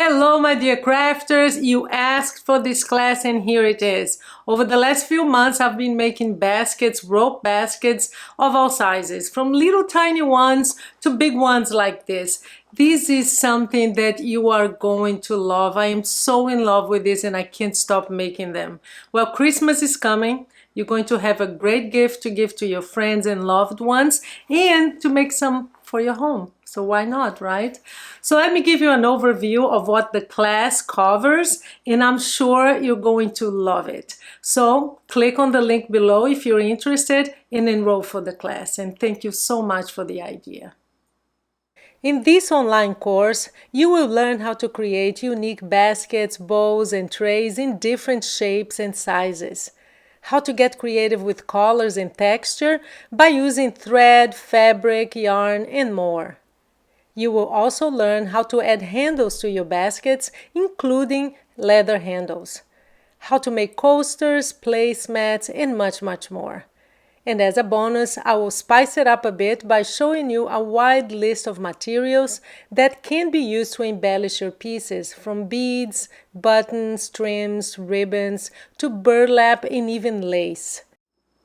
Hello my dear crafters, you asked for this class and here it is. Over the last few months I've been making baskets, rope baskets of all sizes, from little tiny ones to big ones like this. This is something that you are going to love. I am so in love with this and I can't stop making them. Well, Christmas is coming. You're going to have a great gift to give to your friends and loved ones and to make some for your home. So why not, right? So let me give you an overview of what the class covers and I'm sure you're going to love it. So click on the link below if you're interested and enroll for the class. And thank you so much for the idea. In this online course, you will learn how to create unique baskets, bowls, and trays in different shapes and sizes. How to get creative with colors and texture by using thread, fabric, yarn, and more. You will also learn how to add handles to your baskets, including leather handles. How to make coasters, placemats, and much more. And as a bonus, I will spice it up a bit by showing you a wide list of materials that can be used to embellish your pieces, from beads, buttons, trims, ribbons, to burlap and even lace.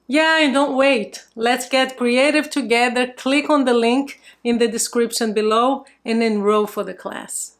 Yeah, and don't wait. Let's get creative together. Click on the link in the description below and enroll for the class.